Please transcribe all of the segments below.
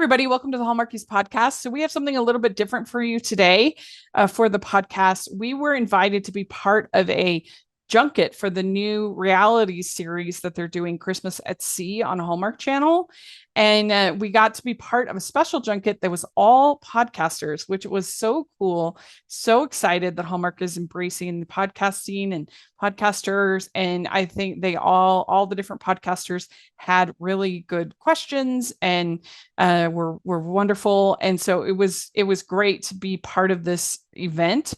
everybody. Welcome to the Hallmarkies podcast. So, we have something a little bit different for you today for the podcast. We were invited to be part of a junket for the new reality series that they're doing, Christmas at Sea, on Hallmark Channel. And we got to be part of a special junket that was all podcasters, which was so cool. So excited that Hallmark is embracing the podcasting and podcasters. And I think all the different podcasters had really good questions and were wonderful. And so it was great to be part of this event.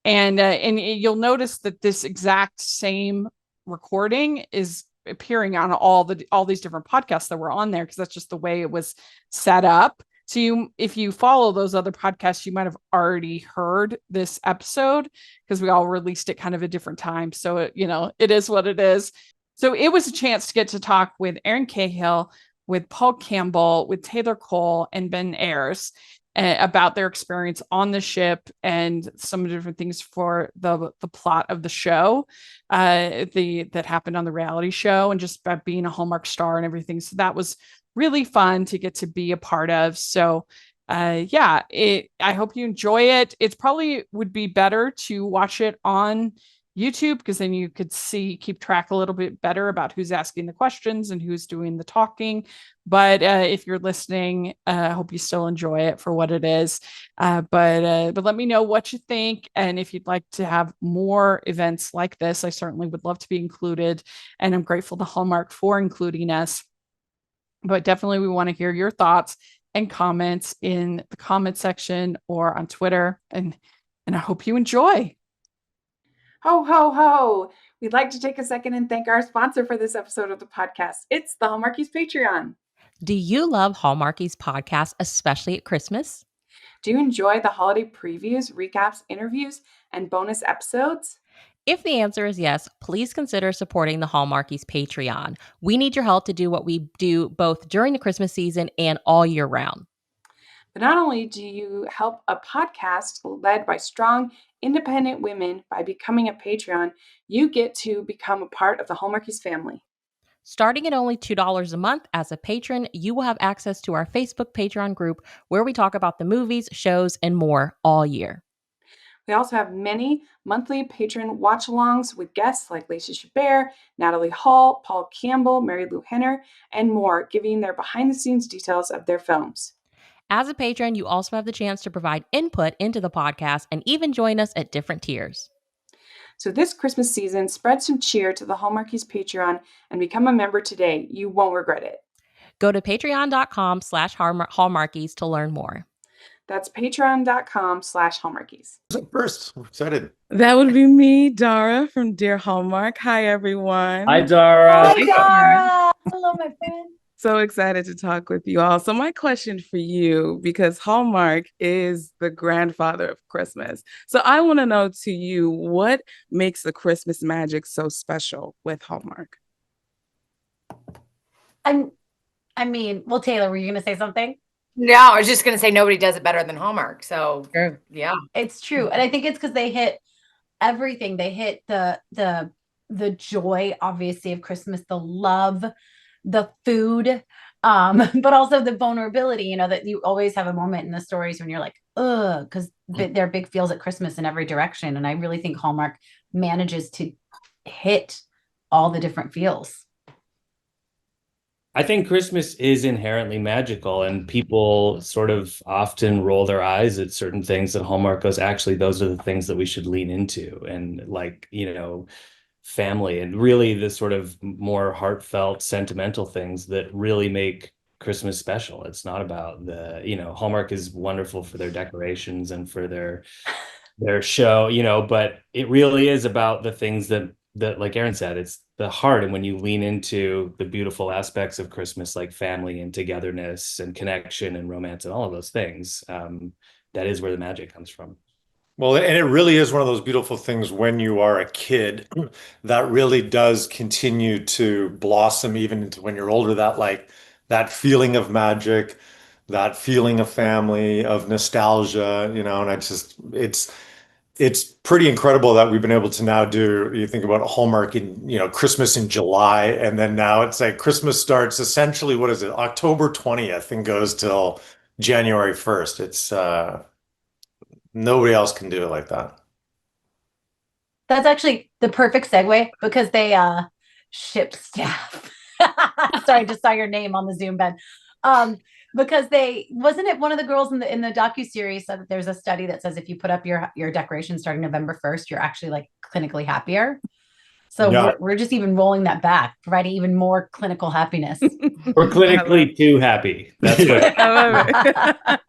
And you'll notice that this exact same recording is appearing on all these different podcasts that were on there, because that's just the way it was set up. So if you follow those other podcasts, you might have already heard this episode because we all released it kind of a different time. So it is what it is. So it was a chance to get to talk with Erin Cahill, with Paul Campbell, with Taylor Cole, and Ben Ayres about their experience on the ship and some of the different things for the plot of the show that happened on the reality show, and just about being a Hallmark star and everything. So that was really fun to get to be a part of. So I hope you enjoy it. It's probably would be better to watch it on YouTube, because then you could keep track a little bit better about who's asking the questions and who's doing the talking. But if you're listening, I hope you still enjoy it for what it is. But let me know what you think. And if you'd like to have more events like this, I certainly would love to be included. And I'm grateful to Hallmark for including us. But definitely we want to hear your thoughts and comments in the comment section or on Twitter. And I hope you enjoy. Ho, ho, ho. We'd like to take a second and thank our sponsor for this episode of the podcast. It's the Hallmarkies Patreon. Do you love Hallmarkies podcast, especially at Christmas? Do you enjoy the holiday previews, recaps, interviews, and bonus episodes? If the answer is yes, please consider supporting the Hallmarkies Patreon. We need your help to do what we do both during the Christmas season and all year round. But not only do you help a podcast led by strong, independent women by becoming a Patreon, you get to become a part of the Hallmarkies family. Starting at only $2 a month as a patron, you will have access to our Facebook Patreon group where we talk about the movies, shows, and more all year. We also have many monthly patron watch-alongs with guests like Lacey Chabert, Natalie Hall, Paul Campbell, Mary Lou Henner, and more, giving their behind-the-scenes details of their films. As a patron, you also have the chance to provide input into the podcast and even join us at different tiers. So this Christmas season, spread some cheer to the Hallmarkies Patreon and become a member today. You won't regret it. Go to patreon.com/Hallmarkies to learn more. That's patreon.com/Hallmarkies. First, we're excited. That would be me, Dara from Dear Hallmark. Hi, everyone. Hi, Dara. Hi, Dara. Hello, my friend. So excited to talk with you all. So my question for you, because Hallmark is the grandfather of Christmas. So I want to know to you, what makes the Christmas magic so special with Hallmark? Well, Taylor, were you going to say something? No, I was just going to say nobody does it better than Hallmark. So, yeah. It's true. And I think it's because they hit everything. They hit the joy, obviously, of Christmas, the love, the food, but also the vulnerability, that you always have a moment in the stories when you're like, ugh, because there are big feels at Christmas in every direction. And I really think Hallmark manages to hit all the different feels. I think Christmas is inherently magical, and people sort of often roll their eyes at certain things that Hallmark goes, actually, those are the things that we should lean into. And family, and really the sort of more heartfelt, sentimental things that really make Christmas special. It's not about Hallmark is wonderful for their decorations and for their show, but it really is about the things that like Erin said, it's the heart. And when you lean into the beautiful aspects of Christmas, like family and togetherness and connection and romance and all of those things, that is where the magic comes from. Well, and it really is one of those beautiful things when you are a kid that really does continue to blossom even into when you're older, that feeling of magic, that feeling of family, of nostalgia, and it's pretty incredible that we've been able to now do, you think about Hallmark in, Christmas in July, and then now it's like Christmas starts essentially, what is it, October 20th and goes till January 1st. It's nobody else can do it like that. That's actually the perfect segue because they ship staff. Sorry, I just saw your name on the Zoom bed. Because they wasn't it one of the girls in the docuseries said that there's a study that says if you put up your decorations starting November 1st, you're actually like clinically happier. So Yeah. we're just even rolling that back, providing even more clinical happiness. We're clinically too happy. That's what. I love it.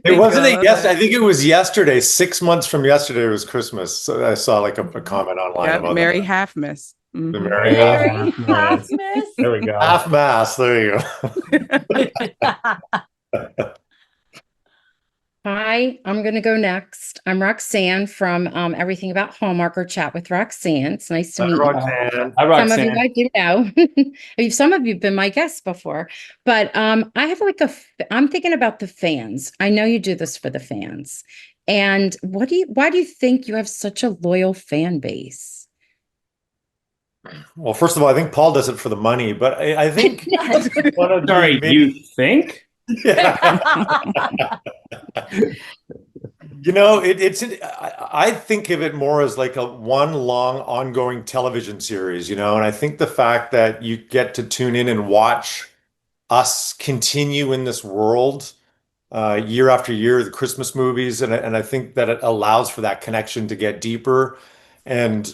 It wasn't Thank you, it yesterday. I think it was yesterday. 6 months from yesterday was Christmas. So I saw like a comment online Yeah, about Merry that. Halfmas. The Mhm. Merry Merry Half-Mass. Halfmas. There we go. Half Mass. There you go. Hi, I'm going to go next. I'm Roxanne from Everything About Hallmark or Chat with Roxanne. It's nice to Hi, meet you all. Roxanne. Hi, Some of you Roxanne. I do know. Some of you have been my guests before, but I have I'm thinking about the fans. I know you do this for the fans. And why do you think you have such a loyal fan base? Well, first of all, I think Paul does it for the money, but I think one of the Sorry, main- you think? Yeah. I think of it more as like a one long ongoing television series, and I think the fact that you get to tune in and watch us continue in this world year after year, the Christmas movies, and I think that it allows for that connection to get deeper. And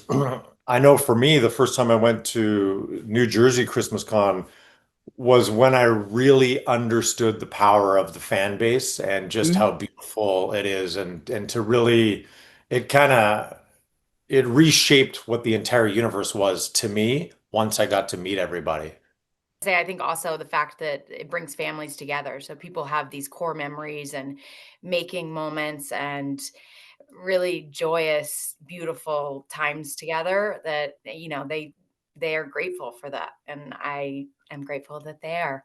I know for me, the first time I went to New Jersey Christmas Con was when I really understood the power of the fan base and just how beautiful it is, and to really, it kind of it reshaped what the entire universe was to me once I got to meet everybody. I think also the fact that it brings families together. So people have these core memories and making moments and really joyous, beautiful times together that, they are grateful for that. And I am grateful that they are.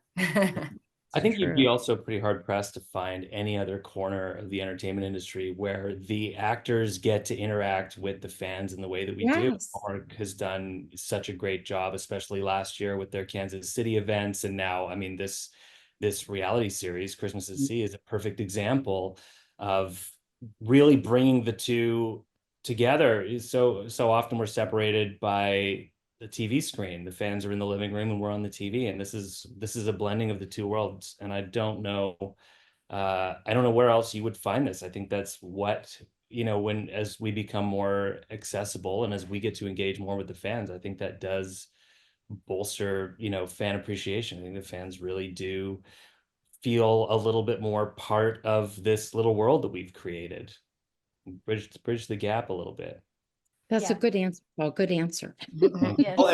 I think you'd be True. also pretty hard pressed to find any other corner of the entertainment industry where the actors get to interact with the fans in the way that we do. Yes. Hallmark has done such a great job, especially last year with their Kansas City events. And now, I mean, this reality series, Christmas at Sea, is a perfect example of really bringing the two together. So often we're separated by the TV screen. The fans are in the living room and we're on the TV, and this is a blending of the two worlds. And I don't know where else you would find this. I think that's what, when as we become more accessible and as we get to engage more with the fans, I think that does bolster, fan appreciation. I think the fans really do feel a little bit more part of this little world that we've created. Bridge the gap a little bit. That's a Yeah. good answer, Paul. Good answer. Yes. Well,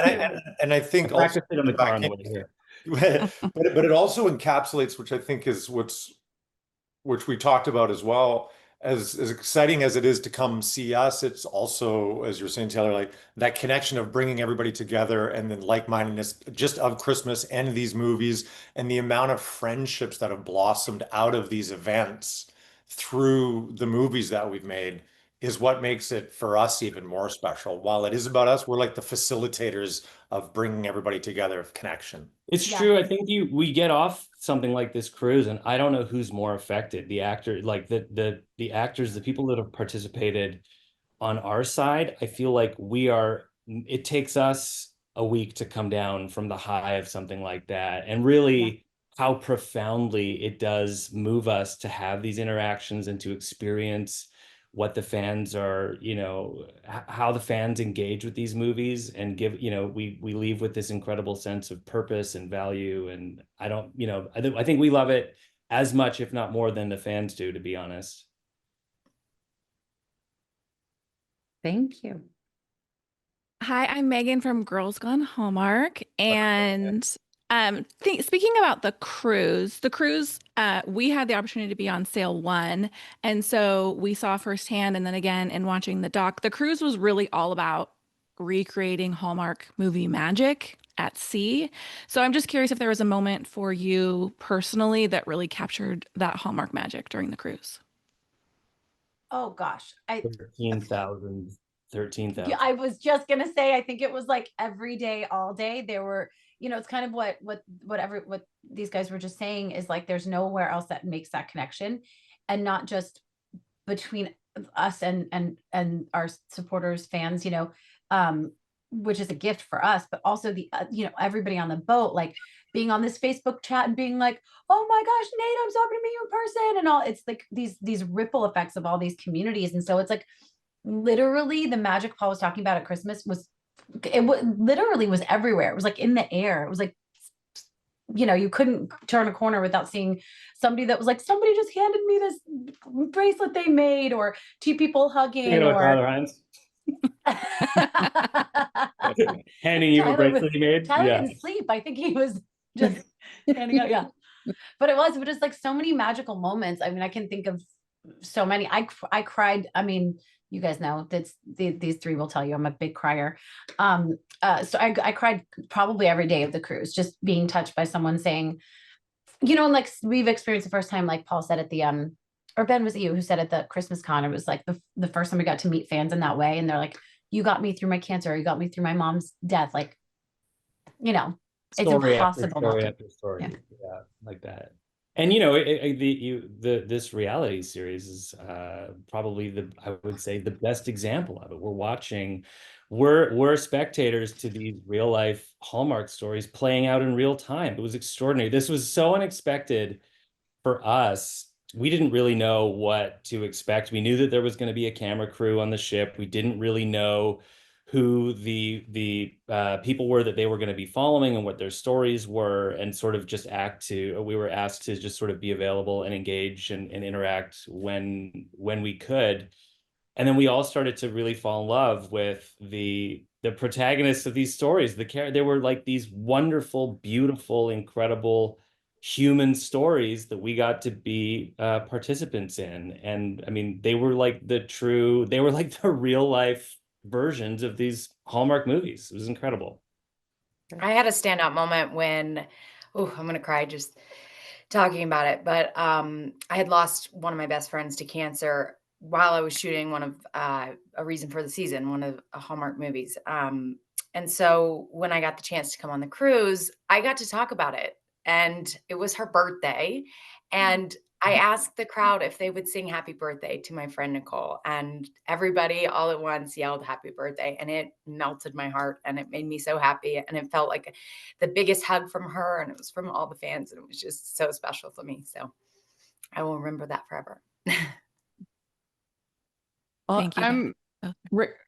and I think also Practice it on the car on the way here. but it also encapsulates, which I think is which we talked about as well, as exciting as it is to come see us, it's also, as you're saying, Taylor, like that connection of bringing everybody together and then like-mindedness just of Christmas and these movies and the amount of friendships that have blossomed out of these events through the movies that we've made is what makes it for us even more special. While it is about us, we're like the facilitators of bringing everybody together of connection. It's Yeah. true. I think we get off something like this cruise, and I don't know who's more affected. The actor, like the actors, the people that have participated on our side. I feel like it takes us a week to come down from the high of something like that, and really how profoundly it does move us to have these interactions and to experience what the fans are, how the fans engage with these movies and give, we leave with this incredible sense of purpose and value. And I think we love it as much, if not more, than the fans do, to be honest. Thank you. Hi, I'm Megan from Girls Gone Hallmark. And speaking about the cruise, we had the opportunity to be on sail 1. And so we saw firsthand, and then again in watching the doc, the cruise was really all about recreating Hallmark movie magic at sea. So I'm just curious if there was a moment for you personally that really captured that Hallmark magic during the cruise. oh gosh, 13,000. yeah, I was just gonna say, I think it was like every day, all day. There were, it's kind of what these guys were just saying is like there's nowhere else that makes that connection, and not just between us and our supporters, fans, which is a gift for us, but also the everybody on the boat, like being on this Facebook chat and being like, oh my gosh, Nate, I'm so happy to meet you in person, and all. It's like these ripple effects of all these communities, and so it's like literally the magic Paul was talking about at Christmas literally was everywhere. It was like in the air. It was like, you couldn't turn a corner without seeing somebody that was like, somebody just handed me this bracelet they made, or two people hugging, or Tyler Hines handing you a bracelet he made. Tyler didn't sleep. I think he was just handing out. Yeah. But it was just like so many magical moments. I mean, I can think of so many. I cried. I mean, you guys know that these three will tell you I'm a big crier. So I cried probably every day of the cruise, just being touched by someone saying, and like we've experienced the first time, like Paul said at the or Ben, was it you who said at the Christmas con, it was like the first time we got to meet fans in that way, and they're like, you got me through my cancer, you got me through my mom's death, like, it's story impossible. After story, yeah, like that. And this reality series is probably I would say the best example of it. We're spectators to these real life Hallmark stories playing out in real time. It was extraordinary. This was so unexpected for us. We didn't really know what to expect. We knew that there was going to be a camera crew on the ship. We didn't really know who the people were that they were going to be following and what their stories were, and sort of just we were asked to just sort of be available and engage and interact when we could. And then we all started to really fall in love with the protagonists of these stories. They were like these wonderful, beautiful, incredible human stories that we got to be participants in. And I mean, they were like the real life versions of these Hallmark movies. It was incredible. I had a standout moment when, I'm going to cry just talking about it, but I had lost one of my best friends to cancer while I was shooting one of A Reason for the Season, one of Hallmark movies. And so when I got the chance to come on the cruise, I got to talk about it. And it was her birthday. And I asked the crowd if they would sing happy birthday to my friend Nicole, and everybody all at once yelled happy birthday, and it melted my heart and it made me so happy. And it felt like the biggest hug from her, and it was from all the fans, and it was just so special for me. So I will remember that forever. Well, Thank you. I'm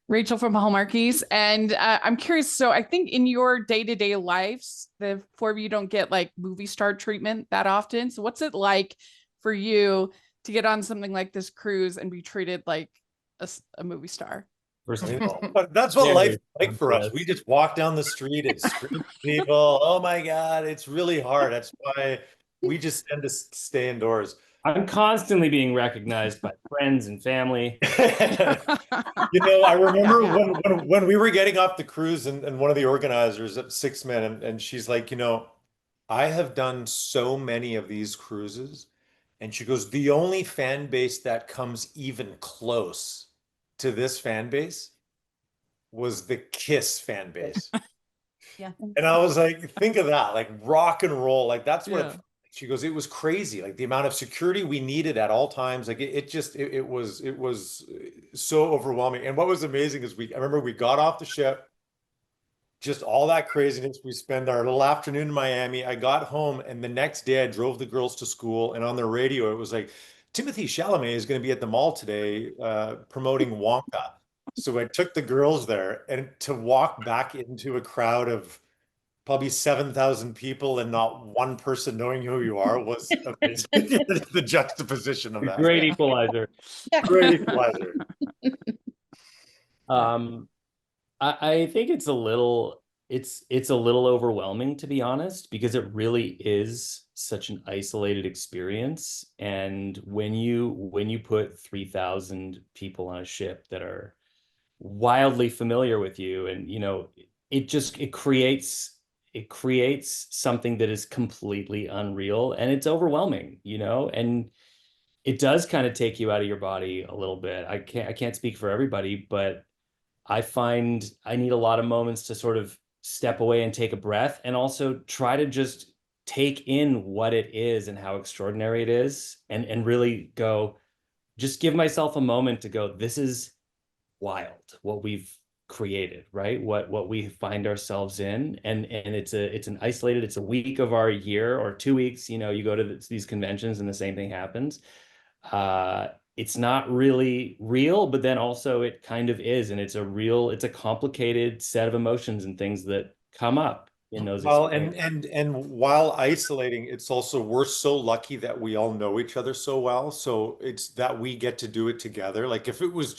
Rachel from Hallmarkies, and I'm curious. So I think in your day-to-day lives, the four of you don't get like movie star treatment that often. So what's it like for you to get on something like this cruise and be treated like a movie star? First of all, But that's what life's like for us. We just walk down the street and scream at people. Oh my God, it's really hard. That's why we just tend to stay indoors. I'm constantly being recognized by friends and family. I remember when we were getting off the cruise, and one of the organizers at Six Men, and she's like, I have done so many of these cruises. And she goes, the only fan base that comes even close to this fan base was the Kiss fan base. Yeah. And I was like, think of that, like rock and roll. Like that's what she goes, it was crazy. Like the amount of security we needed at all times. Like it was so overwhelming. And what was amazing is I remember we got off the ship, just all that craziness. We spent our little afternoon in Miami. I got home, and the next day I drove the girls to school, and on the radio, it was like, Timothée Chalamet is going to be at the mall today promoting Wonka. So I took the girls there, and to walk back into a crowd of probably 7,000 people and not one person knowing who you are was amazing. The juxtaposition of that. Great equalizer. Great equalizer. I think it's a little overwhelming, to be honest, because it really is such an isolated experience. And when you put 3,000 people on a ship that are wildly familiar with you, and it creates something that is completely unreal, and it's overwhelming, and it does kind of take you out of your body a little bit. I can't speak for everybody, but I find I need a lot of moments to sort of step away and take a breath, and also try to just take in what it is and how extraordinary it is, and really go, just give myself a moment to go, this is wild what we've created, right? What we find ourselves in, and it's a week of our year, or 2 weeks, you go to these conventions and the same thing happens. It's not really real, but then also it kind of is, and it's a complicated set of emotions and things that come up in those Well, experiences. and while isolating, it's also, we're so lucky that we all know each other so well. So it's that we get to do it together. Like if it was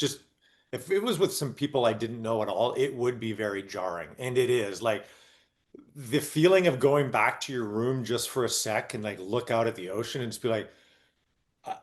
with some people I didn't know at all, it would be very jarring. And it is like the feeling of going back to your room just for a sec and like look out at the ocean and just be like,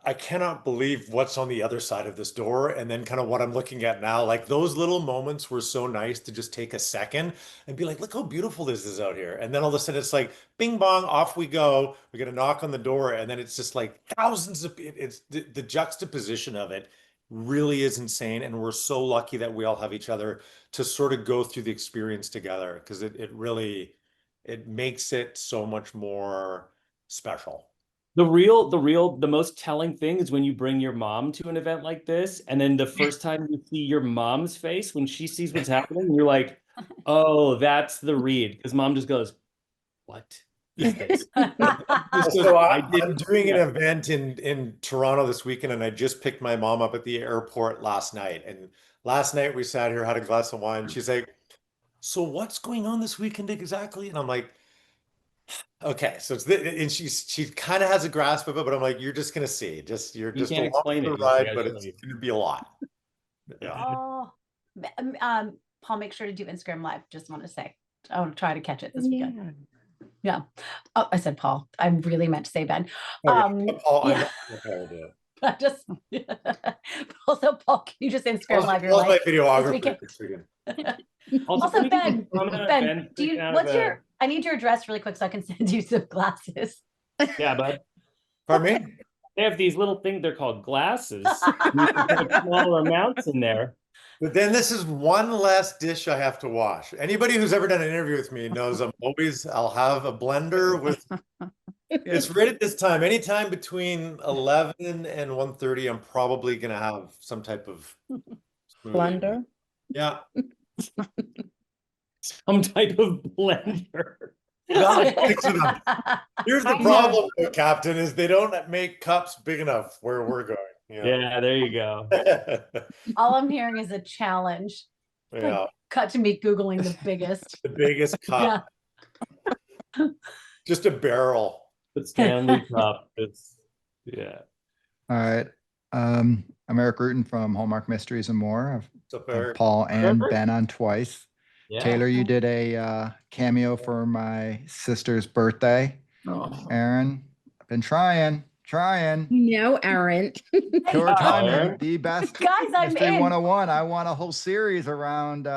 I cannot believe what's on the other side of this door. And then kind of what I'm looking at now, like those little moments were so nice to just take a second and be like, look how beautiful this is out here. And then all of a sudden it's like, bing bong, off we go. We get a knock on the door. And then it's just like thousands of, it's the juxtaposition of it really is insane. And we're so lucky that we all have each other to sort of go through the experience together, because it really, it makes it so much more special. The most telling thing is when you bring your mom to an event like this, and then the first time you see your mom's face when she sees what's happening, you're like, oh, that's the read. Because mom just goes, what is this? So I'm doing an event in Toronto this weekend, and I just picked my mom up at the airport last night. And last night we sat here, had a glass of wine. She's like, so what's going on this weekend exactly? And I'm like, okay, so and she kind of has a grasp of it, but I'm like, you're just gonna see, you're You just can't along explain for it. the You ride, gotta but show it's you. gonna be a lot. Yeah. Oh, Paul, make sure to do Instagram Live. Just want to say, I want to try to catch it this weekend. Yeah. Oh, I said Paul. I really meant to say Ben. Paul, I Yeah. know what Paul did. I just also, Paul, can you just Instagram Live your Paul's my life this videographer weekend? this weekend. Also, can we Ben, just comment on Ben, freaking out what's of your, I need your address really quick so I can send you some glasses. Yeah, bud. Pardon me? They have these little things, they're called glasses. You can put smaller amounts in there. But then this is one less dish I have to wash. Anybody who's ever done an interview with me knows I'll have a blender with, it's right at this time. Anytime between 11 and 1:30, I'm probably gonna have some type of smoothie. Blender. Yeah. Some type of blender. Here's the problem, though, Captain, is they don't make cups big enough where we're going. Yeah, there you go. All I'm hearing is a challenge. Yeah. Cut to me Googling the biggest. The biggest cup. Yeah. Just a barrel. The Stanley Cup. Yeah. All right. I'm Eric Rutan from Hallmark Mysteries and More. I've had Paul and Ben on twice. Yeah. Taylor, you did a cameo for my sister's birthday. Erin, I've been trying. No, Erin. Tour timing, the best. Guys, I'm Mystery in. 101. I want a whole series around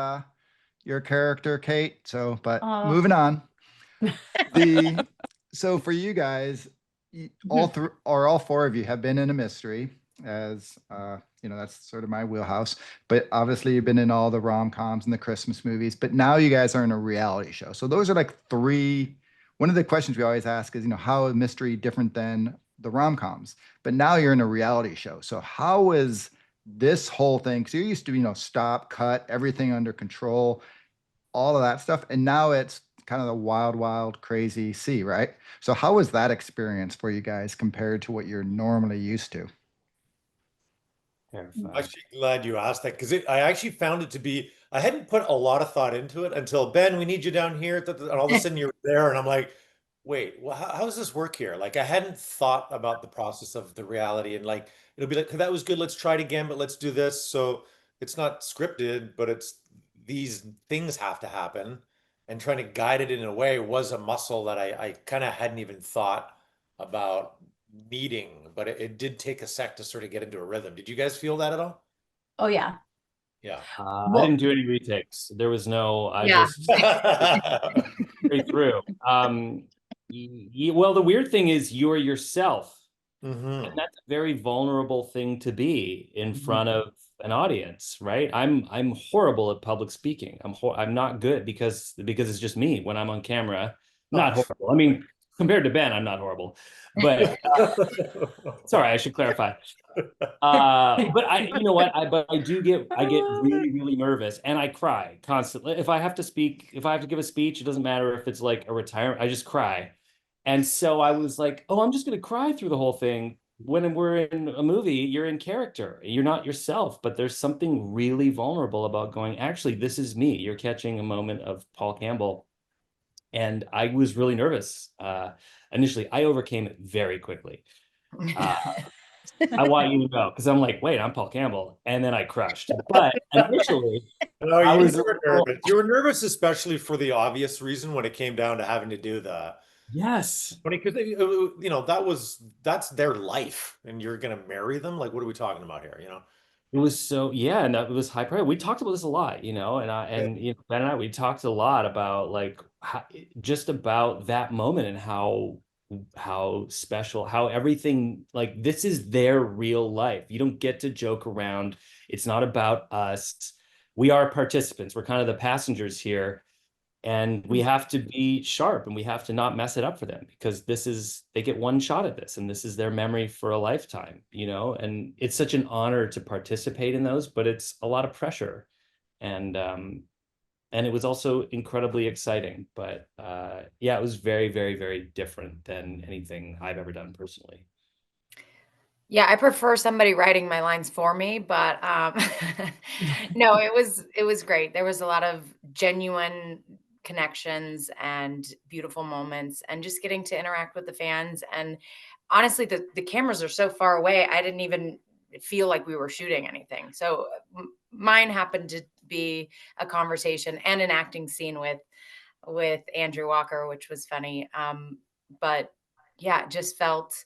your character, Kate. So, but moving on. So for you guys, all four of you have been in a mystery, as that's sort of my wheelhouse. But obviously, you've been in all the rom-coms and the Christmas movies. But now you guys are in a reality show. So those are like three. One of the questions we always ask is, how is mystery different than the rom-coms? But now you're in a reality show. So how is this whole thing? Because you used to, stop, cut, everything under control, all of that stuff, and now it's kind of the wild, wild, crazy sea, right? So how was that experience for you guys compared to what you're normally used to? I'm actually glad you asked that, because I actually found it to be, I hadn't put a lot of thought into it until, Ben, we need you down here. And all of a sudden you're there, and I'm like, wait, well, how does this work here? Like, I hadn't thought about the process of the reality, and like, it'll be like, that was good, let's try it again, but let's do this. So it's not scripted, but it's these things have to happen. And trying to guide it in a way was a muscle that I kind of hadn't even thought about needing, but it did take a sec to sort of get into a rhythm. Did you guys feel that at all? Oh, yeah. Yeah. I didn't do any retakes. There was no, I just straight through. Well, the weird thing is you're yourself Mhm. And that's a very vulnerable thing to be in front of an audience, right? I'm horrible at public speaking. I'm not good because it's just me when I'm on camera. Not Oh. horrible. I mean, compared to Ben, I'm not horrible. But sorry, I should clarify. But you know what? I get really, really nervous and I cry constantly. If I have to speak, if I have to give a speech, it doesn't matter if it's like a retirement, I just cry. And so I was like, oh, I'm just going to cry through the whole thing. When we're in a movie, you're in character. You're not yourself, but there's something really vulnerable about going, actually, this is me. You're catching a moment of Paul Campbell. And I was really nervous. Initially, I overcame it very quickly. I want you to know, because I'm like, wait, I'm Paul Campbell. And then I crushed. But initially, No, I you was a were little, nervous. You were nervous, especially for the obvious reason when it came down to having to do the yes. funny because that's their life, and you're gonna marry them. Like, what are we talking about here? It was so, yeah, and that was high priority. We talked about this a lot, and Ben and I, we talked a lot about like just about that moment and how special, how everything, like this is their real life. You don't get to joke around. It's not about us. We are participants. We're kind of the passengers here. And we have to be sharp and we have to not mess it up for them because they get one shot at this and this is their memory for a lifetime, and it's such an honor to participate in those, but it's a lot of pressure. And it was also incredibly exciting, but yeah, it was very, very, very different than anything I've ever done personally. Yeah, I prefer somebody writing my lines for me, but no, it was great. There was a lot of genuine connections and beautiful moments and just getting to interact with the fans. And honestly, the cameras are so far away, I didn't even feel like we were shooting anything. So mine happened to be a conversation and an acting scene with Andrew Walker, which was funny. But yeah, it just felt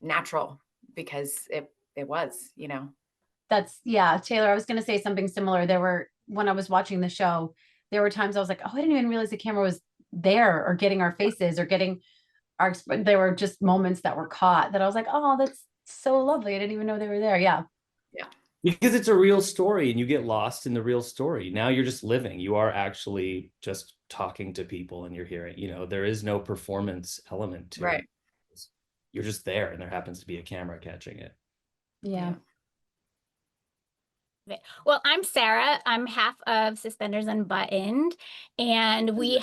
natural because it was. Yeah, Taylor, I was going to say something similar. When I was watching the show, there were times I was like, oh, I didn't even realize the camera was there or getting our faces or getting there were just moments that were caught that I was like, oh, that's so lovely. I didn't even know they were there. Yeah. Yeah. Because it's a real story and you get lost in the real story. Now you're just living. You are actually just talking to people and you're hearing, there is no performance element to Right. it. You're just there and there happens to be a camera catching it. Yeah. Well, I'm Sarah. I'm half of Suspenders Unbuttoned, and we've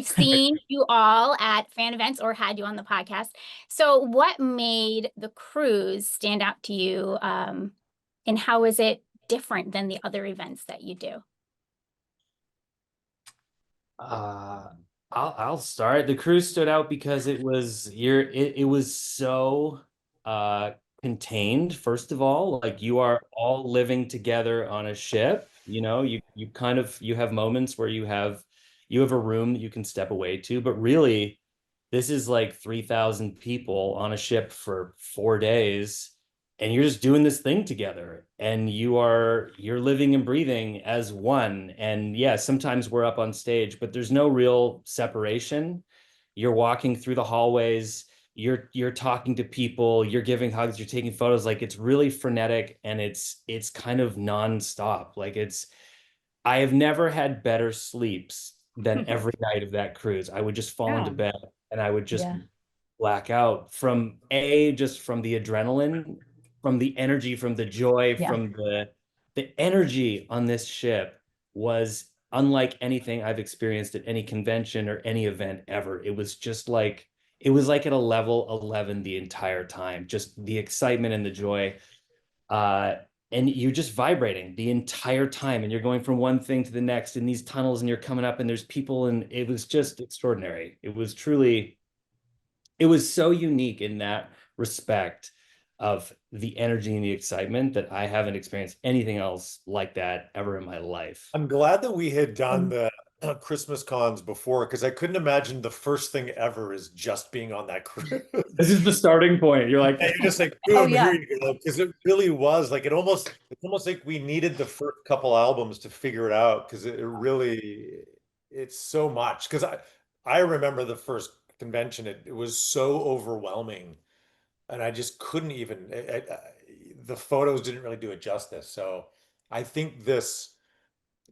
seen you all at fan events or had you on the podcast. So what made the cruise stand out to you? And how is it different than the other events that you do? I'll start. The cruise stood out because it was so contained. First of all, like you are all living together on a ship. You have moments where you have a room that you can step away to, but really, this is like 3,000 people on a ship for 4 days, and you're just doing this thing together, and you're living and breathing as one. And yeah, sometimes we're up on stage, but there's no real separation. You're walking through the hallways, you're talking to people, you're giving hugs, you're taking photos. Like it's really frenetic and it's kind of nonstop. I have never had better sleeps than every night of that cruise. I would just fall into bed and I would just black out from just from the adrenaline, from the energy, from the joy, from the energy on this ship was unlike anything I've experienced at any convention or any event ever. It was like at a level 11 the entire time, just the excitement and the joy. And you're just vibrating the entire time and you're going from one thing to the next in these tunnels and you're coming up and there's people and it was just extraordinary. It was so unique in that respect of the energy and the excitement that I haven't experienced anything else like that ever in my life. I'm glad that we had done the Christmas cons before because I couldn't imagine the first thing ever is just being on that cruise. This is the starting point. You're like, and you're just like, boom, here you go. Because it really was like it's almost like we needed the first couple albums to figure it out because it's so much. Because I remember the convention, it was so overwhelming, and I just couldn't even. The photos didn't really do it justice. So I think this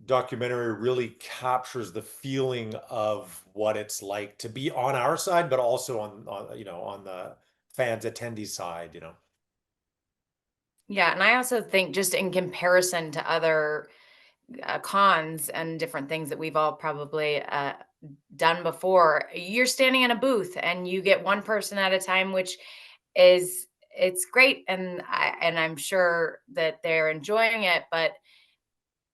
documentary really captures the feeling of what it's like to be on our side, but also on the fans attendees side, Yeah, and I also think just in comparison to other cons and different things that we've all probably done before, you're standing in a booth and you get one person at a time, which is it's great, and I'm sure that they're enjoying it, but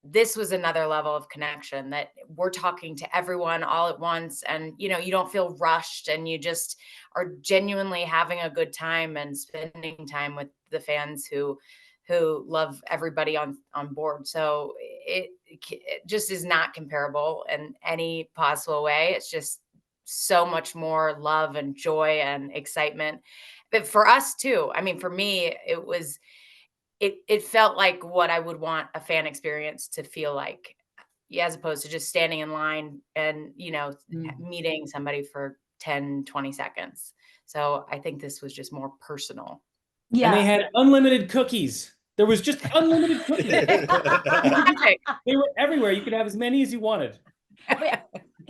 this was another level of connection that we're talking to everyone all at once, and you don't feel rushed, and you just are genuinely having a good time and spending time with the fans who love everybody on board. So it just is not comparable in any possible way. It's just so much more love and joy and excitement, but for us too. I mean, for me, it felt like what I would want a fan experience to feel like, yeah, as opposed to just standing in line and, meeting somebody for 10, 20 seconds. So I think this was just more personal. And they had unlimited cookies. There was just unlimited cookies. They were everywhere. You could have as many as you wanted. Wait,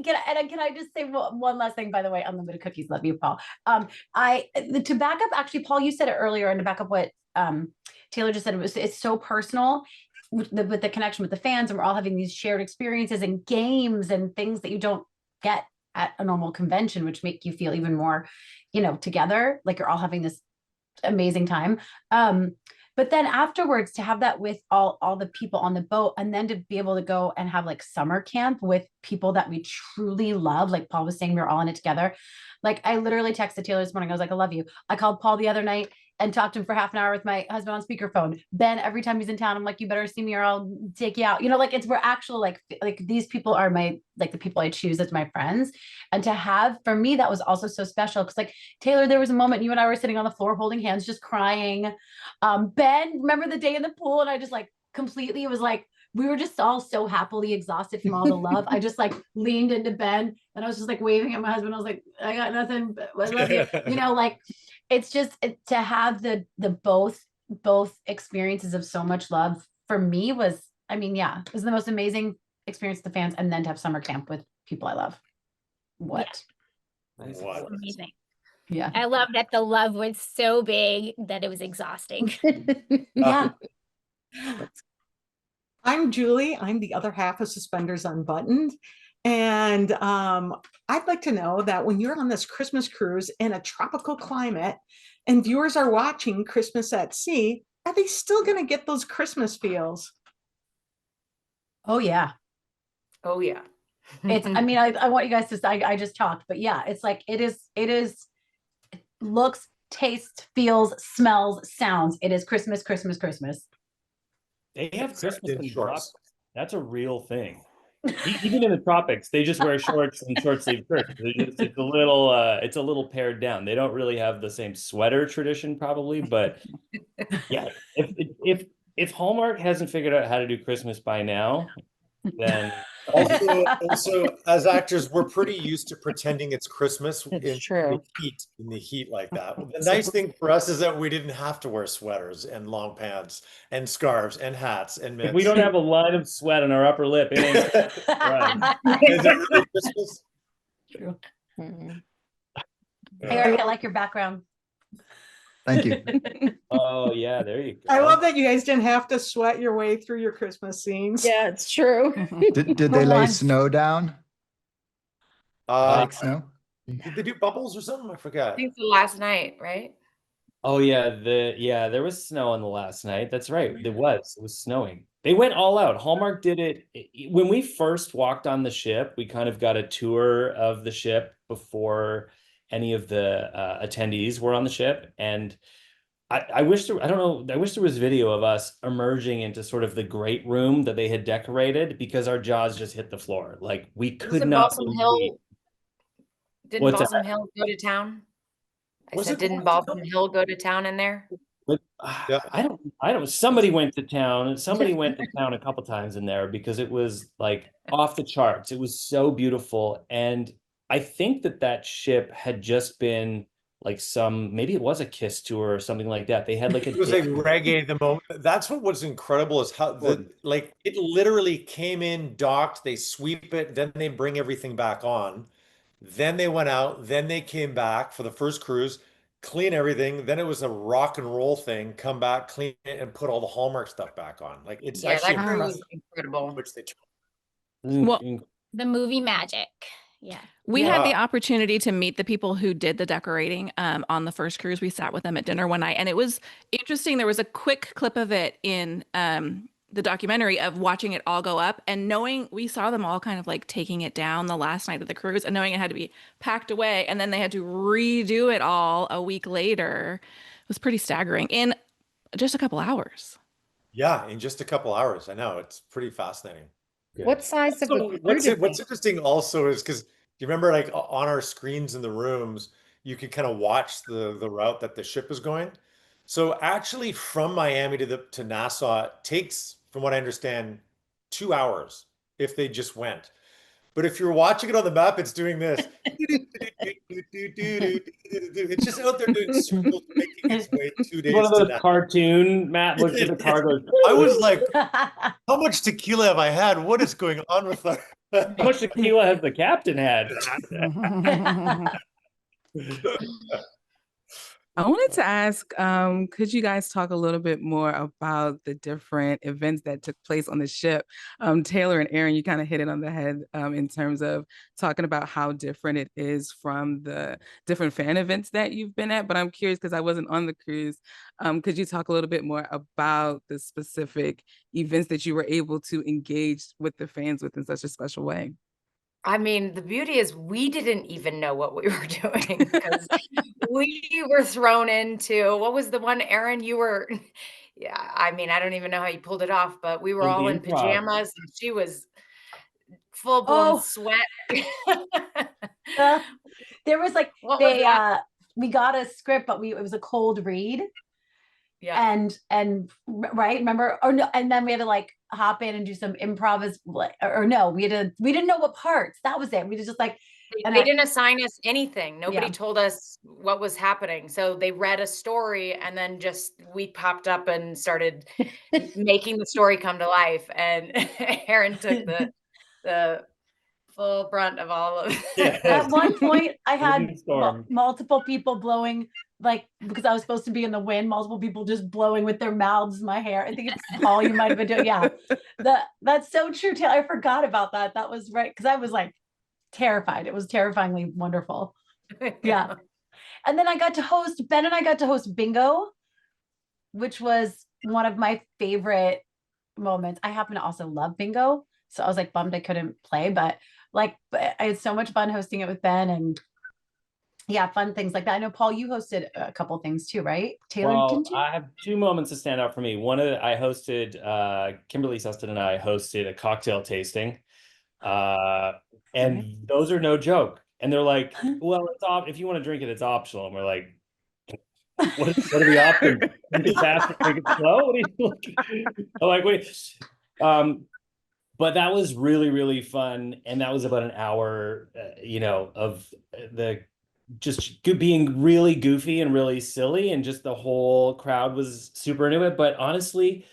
can I just say one last thing, by the way, unlimited cookies. Love you, Paul. To back up, actually, Paul, you said it earlier, and to back up what Taylor just said, it's so personal with the connection with the fans, and we're all having these shared experiences and games and things that you don't get at a normal convention, which make you feel even more, together, like you're all having this amazing time. But then afterwards, to have that with all the people on the boat, and then to be able to go and have like summer camp with people that we truly love, like Paul was saying, we were all in it together. Like I literally texted Taylor this morning. I was like, I love you. I called Paul the other night and talked to him for half an hour with my husband on speakerphone. Ben, every time he's in town, I'm like, you better see me or I'll take you out. We're actual like these people are the people I choose as my friends. And to have, for me, that was also so special. Cause like Taylor, there was a moment you and I were sitting on the floor holding hands, just crying. Ben, remember the day in the pool? And I just like completely, it was like, we were just all so happily exhausted from all the love. I just like leaned into Ben and I was just like waving at my husband. I was like, I got nothing, but I love you. It's just to have the both experiences of so much love for me was, it was the most amazing experience with the fans, and then to have summer camp with people I love. What? Amazing. Yeah. I love that the love was so big that it was exhausting. Yeah. I'm Julie. I'm the other half of Suspenders Unbuttoned. And I'd like to know that when you're on this Christmas cruise in a tropical climate and viewers are watching Christmas at Sea, are they still going to get those Christmas feels? Oh, yeah. Oh, yeah. I want you guys to say, I just talked, but yeah, it's like, it is looks, tastes, feels, smells, sounds. It is Christmas, Christmas, Christmas. They have Christmas in shorts. That's a real thing. Even in the tropics, they just wear shorts and short sleeve shirts. It's a little pared down. They don't really have the same sweater tradition, probably, but yeah. If Hallmark hasn't figured out how to do Christmas by now, then also as actors, we're pretty used to pretending it's Christmas in the heat like that. The nice thing for us is that we didn't have to wear sweaters and long pants and scarves and hats and mitts. If we don't have a line of sweat on our upper lip, it ain't right. Is that really Christmas? True. Hey, Eric, I like your background. Thank you. Oh yeah, there you go. I love that you guys didn't have to sweat your way through your Christmas scenes. Yeah, it's true. Did they lay snow down? Like snow? Did they do bubbles or something? I forgot. I think the last night, right? Oh yeah, there was snow on the last night. That's right. It was snowing. They went all out. Hallmark did it when we first walked on the ship. We kind of got a tour of the ship before any of the attendees were on the ship, and I wish there was video of us emerging into sort of the great room that they had decorated, because our jaws just hit the floor. Like we could not believe. Didn't Balsam Hill go to town? Didn't Balsam Hill go to town in there? But, I don't. Somebody went to town. Somebody went to town a couple times in there, because it was like off the charts. It was so beautiful, and I think that ship had just been like maybe it was a Kiss tour or something like that. They had like a It was like reggae the moment. That's what was incredible is how like it literally came in, docked, they sweep it, then they bring everything back on. Then they went out, then they came back for the first cruise, clean everything. Then it was a rock and roll thing, come back, clean it, and put all the Hallmark stuff back on. Like it's actually that crew was impressive incredible. which they Well, The movie magic. Yeah. We had the opportunity to meet the people who did the decorating on the first cruise. We sat with them at dinner one night, and it was interesting. There was a quick clip of it in the documentary of watching it all go up and knowing we saw them all kind of like taking it down the last night of the cruise and knowing it had to be packed away, and then they had to redo it all a week later. It was pretty staggering in just a couple hours. Yeah, in just a couple hours. I know it's pretty fascinating. What size of a crew What's did what's they- interesting also is because you remember like on our screens in the rooms, you could kind of watch the route that the ship is going. So actually from Miami to Nassau it takes, from what I understand, 2 hours if they just went. But if you're watching it on the map, it's doing this. It's just out there doing circles, making its way 2 days one of to those Nassau. cartoon Matt looks at the car goes, I was like, how much tequila have I had? What is going on with our how much tequila has the captain had? I wanted to ask, could you guys talk a little bit more about the different events that took place on the ship? Taylor and Erin, you kind of hit it on the head in terms of talking about how different it is from the different fan events that you've been at. But I'm curious because I wasn't on the cruise. Could you talk a little bit more about the specific events that you were able to engage with the fans with in such a special way? I mean, the beauty is we didn't even know what we were doing because we were thrown into what was the one, Erin, you were yeah, I mean, I don't even know how you pulled it off, but we were Was the all in improv. pajamas and she was full-blown Oh, sweat. there was like What was that? we got a script, but it was a cold read. Yeah. And right, remember, or no, and then we had to like hop in and do some improv or no, we didn't know what parts. That was it. We just like, and They didn't assign us anything. Nobody Yeah. told us what was happening. So they read a story and then just we popped up and started making the story come to life. And Erin took the full brunt of all of it. At one point I had Windstorm. multiple people blowing, like, because I was supposed to be in the wind, multiple people just blowing with their mouths in my hair. I think it's Paul, you might have been doing. Yeah, that's so true, Taylor. I forgot about that. That was right, because I was like terrified. It was terrifyingly wonderful. Yeah. And then Ben and I got to host bingo, which was one of my favorite moments. I happen to also love bingo, so I was like bummed I couldn't play, but I had so much fun hosting it with Ben, and yeah, fun things like that. I know, Paul, you hosted a couple things too, right? Taylor, Well, didn't you? I have two moments to stand out for me. I hosted, Kimberly Seston and I hosted a cocktail tasting. And those are no joke. And they're like, well, if you want to drink it, it's optional. And we're like, what are the options? Drink it fast, drink it slow? What are you looking? I'm like, wait. But that was really, really fun. And that was about an hour, of the just being really goofy and really silly. And just the whole crowd was super into it. But honestly,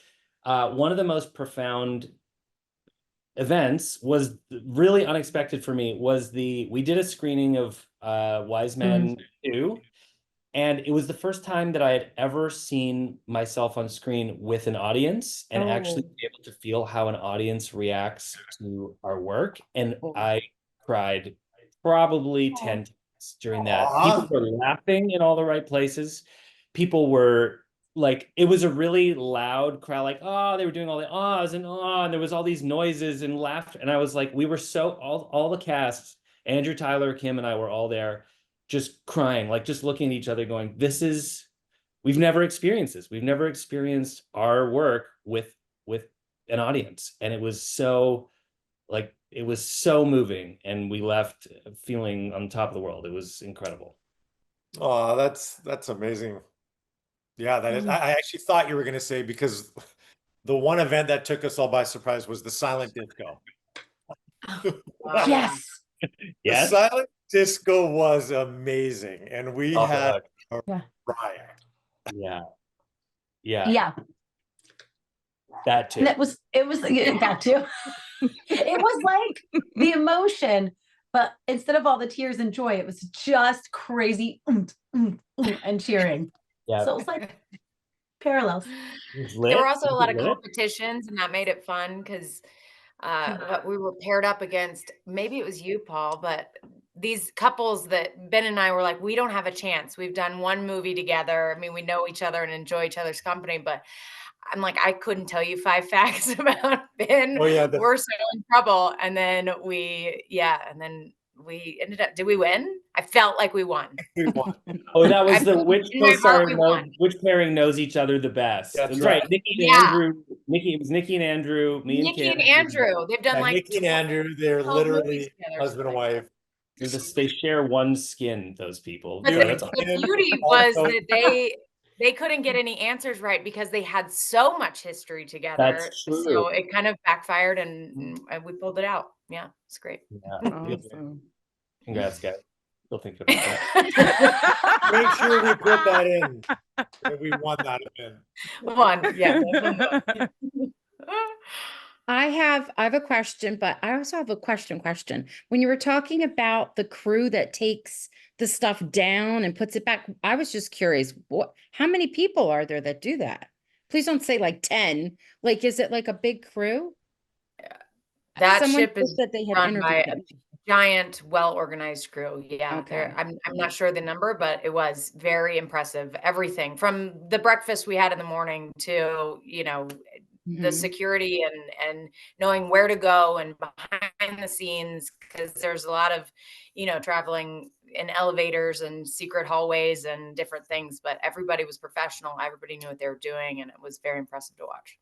one of the most profound events was really unexpected for me we did a screening of Wise Men 2, and it was the first time that I had ever seen myself on screen with an audience and actually be able to feel how an audience reacts to our work. And I cried probably 10 times during that. People were laughing in all the right places. People were like, it was a really loud crowd, like, oh, they were doing all the ahs and and there was all these noises and laughter. And I was like, we were all the cast, Andrew, Tyler, Kim, and I were all there just crying, like just looking at each other going, we've never experienced this. We've never experienced our work with an audience. And it was so moving. And we left feeling on top of the world. It was incredible. Oh, that's amazing. Yeah, that is. I actually thought you were going to say, because the one event that took us all by surprise was the silent disco. Yes. The silent Disco was amazing, and we Oh, had God. a riot. Yeah. Yeah. Yeah. That too. And it was that too. It was like the emotion, but instead of all the tears and joy, it was just crazy and cheering. Yeah. So it was like parallels. There were also a lot of competitions, and that made it fun because what we were paired up against, maybe it was you, Paul, but these couples that Ben and I were like, we don't have a chance. We've done one movie together. I mean, we know each other and enjoy each other's company, but I'm like, I couldn't tell you 5 facts about Ben. Oh yeah, We're so in trouble. And then we ended up, did we win? I felt like we won. we won. Oh, that was the which in my heart, co-star we knows, won. which pairing knows each other the best. That's That's right. right. Nikki and Yeah. Andrew. It was Nikki and Andrew, me and Nikki Kim. and Andrew, they've done Yeah, like Nikki and Andrew, they're 12 movies literally together, husband and something. wife. They share one skin, those people. But So Dude, that's the and beauty was also- that they couldn't get any answers right because they had so much history together. That's true. So it kind of backfired and we pulled it out. Yeah, it's great. Yeah. Awesome. Congrats, guys. Still thinking about that. make sure we put that in. That we won that event. One, yeah. Definitely. I have a question, but I also have a question. When you were talking about the crew that takes the stuff down and puts it back, I was just curious, how many people are there that do that? Please don't say like 10. Like, is it like a big crew? That Someone ship said is that they had run by interviewed a giant, well-organized crew. Yeah, Okay. I'm not sure the number, but it was very impressive. Everything from the breakfast we had in the morning to, the Mhm. security and knowing where to go and behind the scenes, because there's a lot of, traveling in elevators and secret hallways and different things, but everybody was professional. Everybody knew what they were doing, and it was very impressive to watch.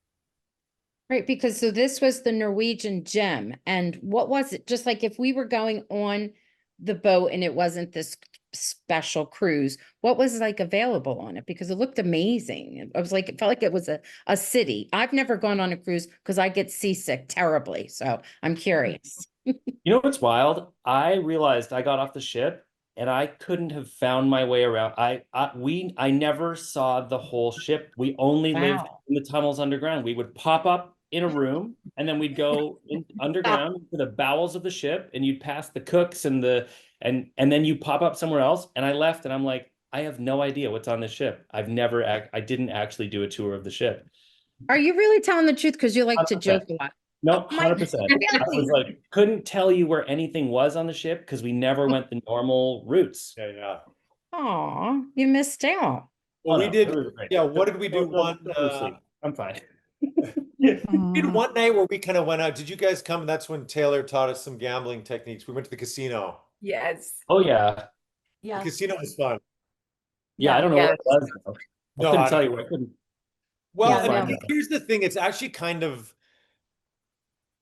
Right, because so this was the Norwegian Gem, and what was it? Just like if we were going on the boat and it wasn't this special cruise, what was like available on it? Because it looked amazing. I was like, it felt like it was a city. I've never gone on a cruise because I get seasick terribly, so I'm curious. You know what's wild? I realized I got off the ship and I couldn't have found my way around. I never saw the whole ship. We only lived Wow. in the tunnels underground. We would pop up in a room and then we'd go underground to the bowels of the ship, and you'd pass the cooks and then you pop up somewhere else. And I left and I'm like, I have no idea what's on this ship. I didn't actually do a tour of the ship. Are you really telling the truth? Because you like to 100%. joke a lot. No, Oh my 100%. I was like, couldn't tell you where anything was on the ship because we never went the normal routes. Yeah. Aw, you missed out. Well, we no, did. it was great. Yeah, what did we do? I'm fine. We did one night where we kind of went out. Did you guys come? That's when Taylor taught us some gambling techniques. We went to the casino. Yes. Oh yeah. Yeah. The casino was fun. Yeah, I don't know Yeah. what it was. Though. No, I couldn't I tell don't you. I couldn't. Well, Yeah, and I no. think here's the thing. It's actually kind of,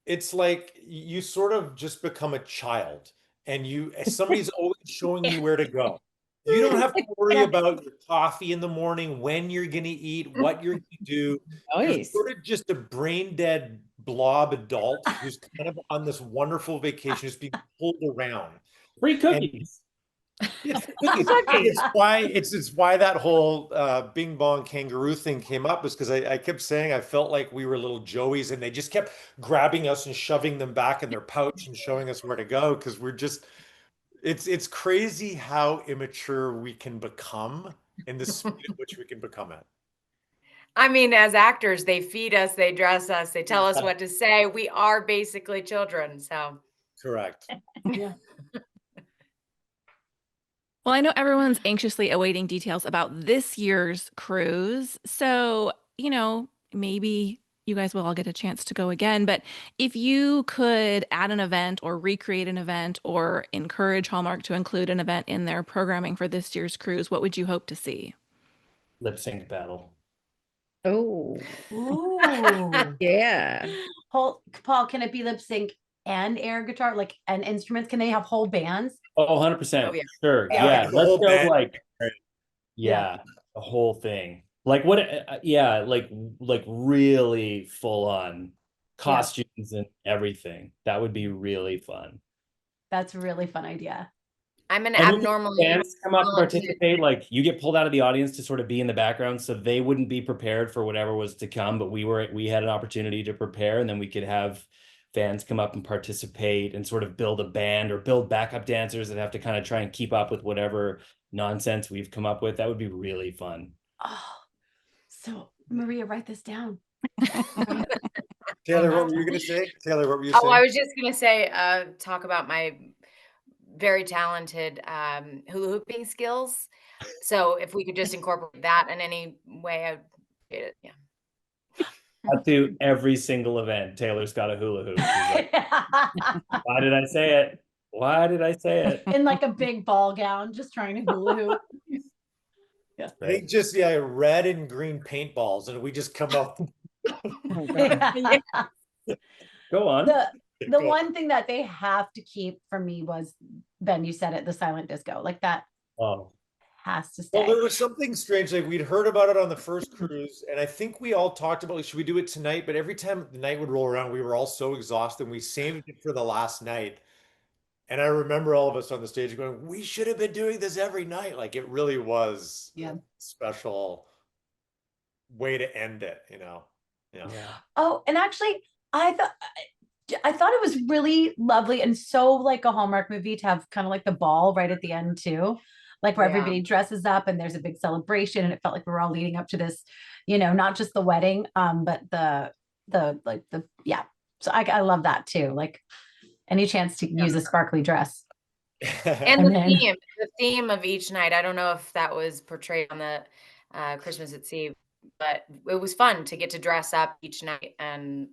it's like you sort of just become a child, and somebody's always showing you where to go. You don't have to worry about your coffee in the morning, when you're going to eat, what you're going to do. You're Nice. sort of just a brain dead blob adult who's kind of on this wonderful vacation, just being pulled around. Free cookies. It's why that whole Bing Bong kangaroo thing came up, is because I kept saying I felt like we were little Joeys, and they just kept grabbing us and shoving them back in their pouch and showing us where to go, because we're just it's crazy how immature we can become in the speed at which we can become it. I mean, as actors, they feed us, they dress us, they tell us what to say. We are basically children, so. Correct. Yeah. Well, I know everyone's anxiously awaiting details about this year's cruise. So, maybe you guys will all get a chance to go again. But if you could add an event or recreate an event or encourage Hallmark to include an event in their programming for this year's cruise, what would you hope to see? Lip sync battle. Oh, Ooh. yeah. Paul, can it be lip sync and air guitar, like and instruments? Can they have whole bands? Oh, 100%. Oh, yeah. Sure. Yeah. Yeah. The Let's whole go band. like, yeah, the whole thing. Like what? Yeah, like really full on costumes and everything. That would be really fun. That's a really fun idea. I'm an And if abnormally fans come up and talented. participate, like you get pulled out of the audience to sort of be in the background, so they wouldn't be prepared for whatever was to come, but we had an opportunity to prepare, and then we could have fans come up and participate and sort of build a band or build backup dancers that have to kind of try and keep up with whatever nonsense we've come up with. That would be really fun. Oh, so Maria, write this down. Taylor, what were you going to say? Taylor, what were you Oh, saying? I was just going to say, talk about my very talented hula hooping skills. So if we could just incorporate that in any way, I would appreciate it. Yeah. Up to every single event, Taylor's got a hula hoop. She's like, why did I say it? Why did I say it? In like a big ball gown, just trying to hula hoop. I think just red and green paintballs, and we just come up. Yeah. Go on. The one thing that they have to keep for me was, Ben, you said it, the silent disco. Like that has to stay. Well, there was something strange. Like we'd heard about it on the first cruise, and I think we all talked about, like, should we do it tonight? But every time the night would roll around, we were all so exhausted. We saved it for the last night. And I remember all of us on the stage going, we should have been doing this every night. Like it really was a special way to end it, you know? Yeah. Oh, and actually, I thought it was really lovely and so like a Hallmark movie to have kind of like the ball right at the end too, like where everybody dresses up and there's a big celebration, and it felt like we were all leading up to this, you know, not just the wedding, but So I love that too. Like any chance to use a sparkly dress. And the theme of each night. I don't know if that was portrayed on the Christmas at Sea, but it was fun to get to dress up each night. And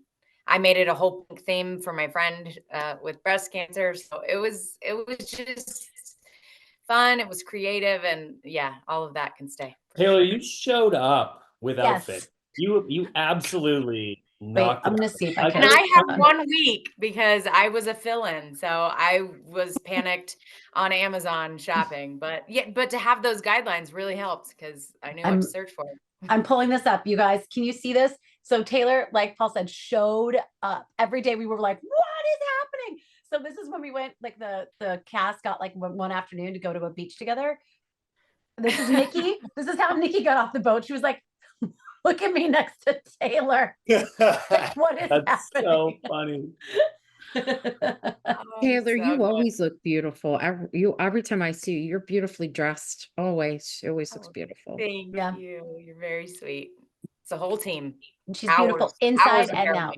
I made it a whole pink theme for my friend with breast cancer. So it was just fun. It was creative, and all of that can stay. Taylor, you showed up with outfit. You absolutely knocked I'm gonna see if I can. And I have 1 week because I was a fill-in, so I was panicked on Amazon shopping. But to have those guidelines really helped because I knew what to search for. I'm pulling this up, you guys. Can you see this? So Taylor, like Paul said, showed up every day. We were like, what is happening? So this is when we went, like the cast got like one afternoon to go to a beach together. This is Nikki. This is how Nikki got off the boat. She was like, look at me next to Taylor. Like, what is That's happening? so funny. Taylor, you always look beautiful. Every time I see you, you're beautifully dressed. Always. She always looks beautiful. Thank you. You're very sweet. It's a whole team. She's beautiful inside and out.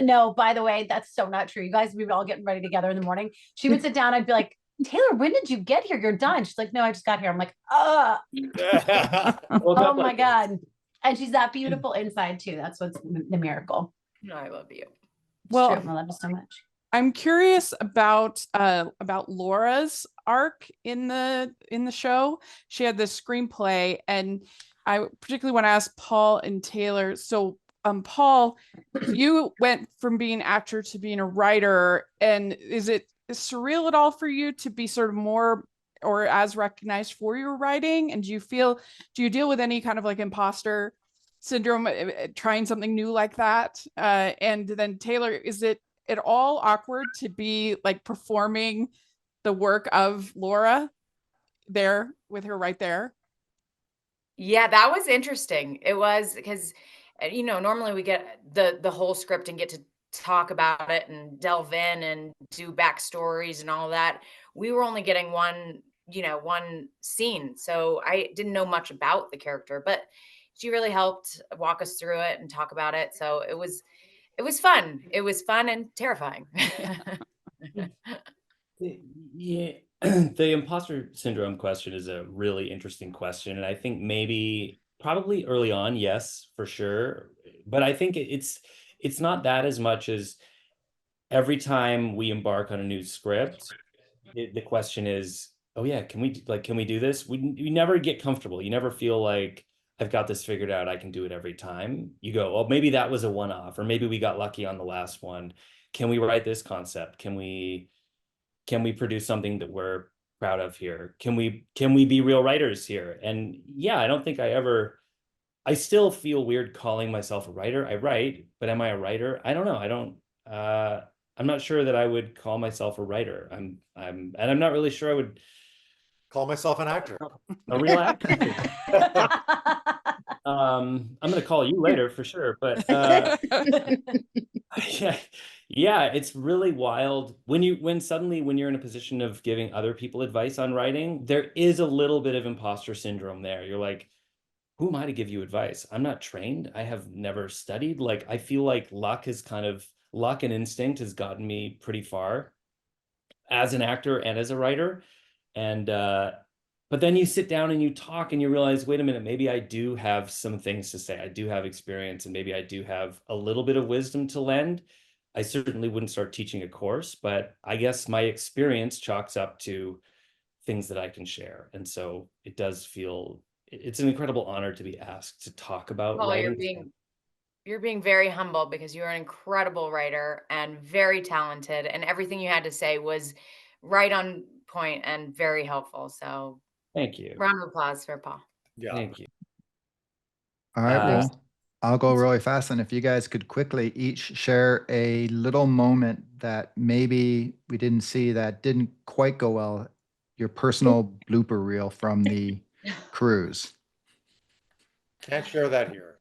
No, by the way, that's so not true. You guys, we were all getting ready together in the morning. She would sit down. I'd be like, Taylor, when did you get here? You're done. She's like, no, I just got here. I'm like, oh my God. And she's that beautiful inside too. That's what's the miracle. No, I love you. Well, I love you so much. I'm curious about Laura's arc in the show. She had this screenplay, and I particularly want to ask Paul and Taylor. So, Paul, you went from being an actor to being a writer, and is it surreal at all for you to be sort of more or as recognized for your writing? And do you deal with any kind of like imposter syndrome trying something new like that? And then Taylor, is it at all awkward to be like performing the work of Laura there with her right there? Yeah, that was interesting. It was because, normally we get the whole script and get to talk about it and delve in and do backstories and all that. We were only getting one scene. So I didn't know much about the character, but she really helped walk us through it and talk about it. So it was fun. It was fun and terrifying. Yeah, the imposter syndrome question is a really interesting question. And I think probably early on, yes, for sure. But I think it's not that as much as every time we embark on a new script, the question is, oh yeah, can we do this? We never get comfortable. You never feel like I've got this figured out. I can do it every time. You go, oh, maybe that was a one-off, or maybe we got lucky on the last one. Can we write this concept? Can we produce something that we're proud of here? Can we be real writers here? And yeah, I don't think I still feel weird calling myself a writer. I write, but am I a writer? I don't know. I I'm not sure that I would call myself a writer. And I'm not really sure I would call myself an actor. A real actor. I'm going to call you later for sure, but yeah, it's really wild when suddenly when you're in a position of giving other people advice on writing, there is a little bit of imposter syndrome there. You're like, who am I to give you advice? I'm not trained. I have never studied. Like, I feel like luck and instinct has gotten me pretty far as an actor and as a writer. And but then you sit down and you talk and you realize, wait a minute, maybe I do have some things to say. I do have experience, and maybe I do have a little bit of wisdom to lend. I certainly wouldn't start teaching a course, but I guess my experience chalks up to things that I can share. And so it does feel, it's an incredible honor to be asked to talk about Well, writing. you're being very humble, because you're an incredible writer and very talented, and everything you had to say was right on point and very helpful. So thank you. Round of applause for Paul. Yeah. Thank you. All right, well, I'll go really fast. And if you guys could quickly each share a little moment that maybe we didn't see that didn't quite go well, your personal blooper reel from the cruise. Can't share that here.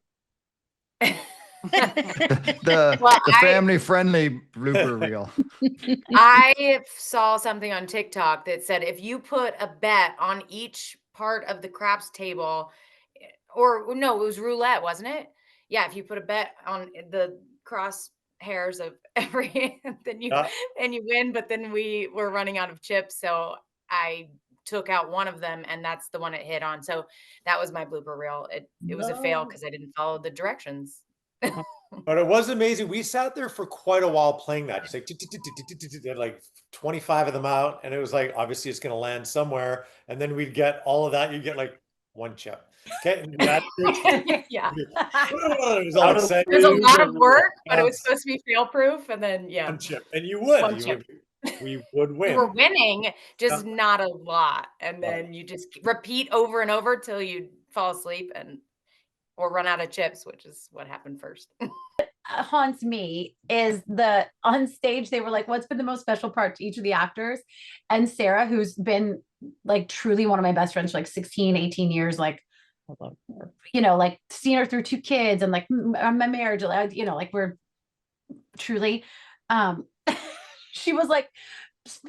The family-friendly blooper reel. I saw something on TikTok that said if you put a bet on each part of the craps table, or no, it was roulette, wasn't it? Yeah, if you put a bet on the cross hairs of every, then you win. But then we were running out of chips, so I took out one of them, and that's the one it hit on. So that was my blooper reel. It was a fail because I didn't follow the directions. But it was amazing. We sat there for quite a while playing that, just like 25 of them out, and it was like, obviously it's going to land somewhere, and then we'd get all of that. You get like one chip. Okay, yeah. It was all exciting. There's a lot of work, but it was supposed to be fail-proof, and then one chip, and you would. We would win. You were winning, just not a lot, and then you just repeat over and over till you fall asleep or run out of chips, which is what happened first. Haunts me is on stage they were like, what's been the most special part to each of the actors? And Sarah, who's been like truly one of my best friends for like 16 18 years, like, you know, like seeing her through 2 kids and like my marriage, you know, like we're truly she was like,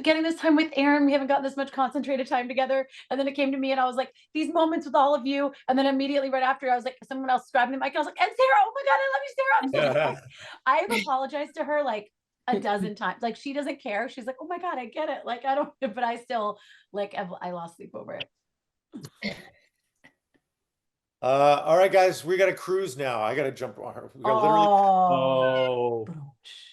getting this time with Erin, we haven't gotten this much concentrated time together. And then it came to me and I was like, these moments with all of you. And then immediately right after, I was like, someone else grabbed the mic. I was like, and Sarah, oh my God, I love you, Sarah. I'm so sorry. I have apologized to her like a dozen times. Like, she doesn't care. She's like, oh my God, I get it. Like, I don't, but I still like, I lost sleep over it. All right, guys, we got to cruise now. I got to jump. We got literally.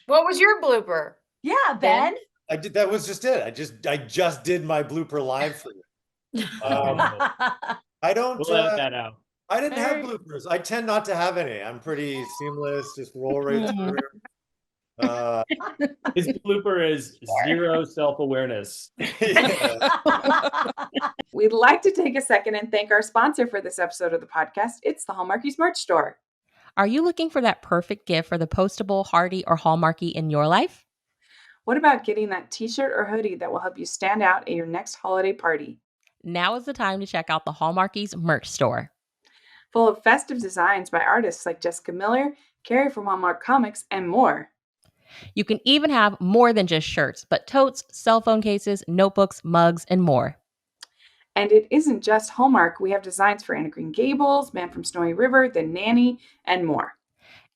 What was your blooper? Yeah, Ben. I did. That was just it. I just did my blooper live for you. I don't. We'll edit that out. I didn't have bloopers. I tend not to have any. I'm pretty seamless. Just roll right through. His blooper is zero self-awareness. We'd like to take a second and thank our sponsor for this episode of the podcast. It's the Hallmarkies merch store. Are you looking for that perfect gift for the postable, Hardy, or Hallmarky in your life? What about getting that t-shirt or hoodie that will help you stand out at your next holiday party? Now is the time to check out the Hallmarkies merch store. Full of festive designs by artists like Jessica Miller, Carrie from Hallmark Comics, and more. You can even have more than just shirts, but totes, cell phone cases, notebooks, mugs, and more. And it isn't just Hallmark. We have designs for Anna Green Gables, Man from Snowy River, The Nanny, and more.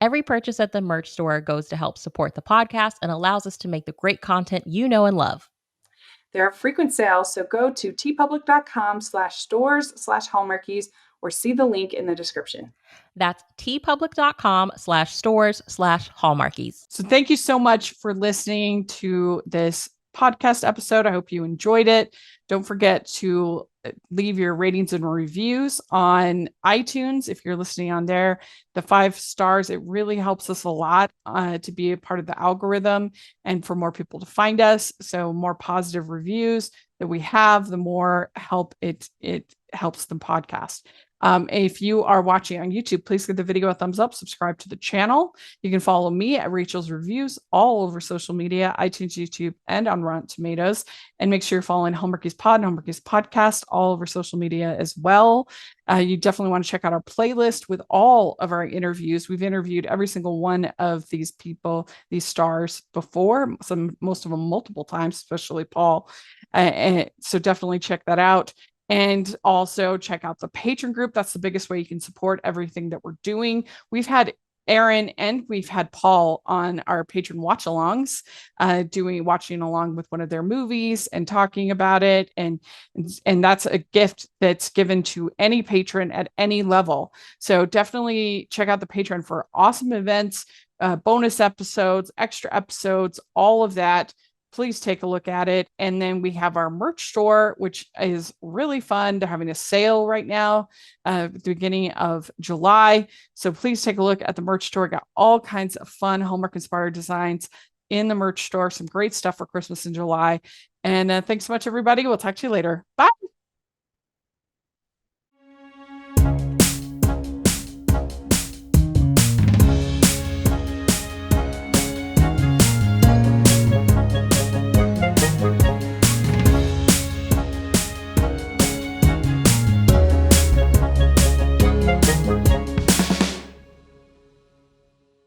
Every purchase at the merch store goes to help support the podcast and allows us to make the great content you know and love. There are frequent sales, so go to tpublic.com/stores/Hallmarkies or see the link in the description. That's tpublic.com/stores/Hallmarkies. So thank you so much for listening to this podcast episode. I hope you enjoyed it. Don't forget to leave your ratings and reviews on iTunes if you're listening on there. The 5 stars, it really helps us a lot to be a part of the algorithm and for more people to find us. So more positive reviews that we have, the more help it helps the podcast. If you are watching on YouTube, please give the video a thumbs up, subscribe to the channel. You can follow me at Rachel's Reviews all over social media, iTunes, YouTube, and on Rotten Tomatoes. And make sure you're following Hallmarkies Pod and Hallmarkies Podcast all over social media as well. You definitely want to check out our playlist with all of our interviews. We've interviewed every single one of these people, these stars before, most of them multiple times, especially Paul. And so definitely check that out. And also check out the Patreon group. That's the biggest way you can support everything that we're doing. We've had Erin and we've had Paul on our patron watch alongs, watching along with one of their movies and talking about it. And that's a gift that's given to any patron at any level. So definitely check out the Patreon for awesome events, bonus episodes, extra episodes, all of that. Please take a look at it. And then we have our merch store, which is really fun. They're having a sale right now at the beginning of July. So please take a look at the merch store. Got all kinds of fun Hallmark inspired designs in the merch store. Some great stuff for Christmas in July. And thanks so much, everybody. We'll talk to you later. Bye.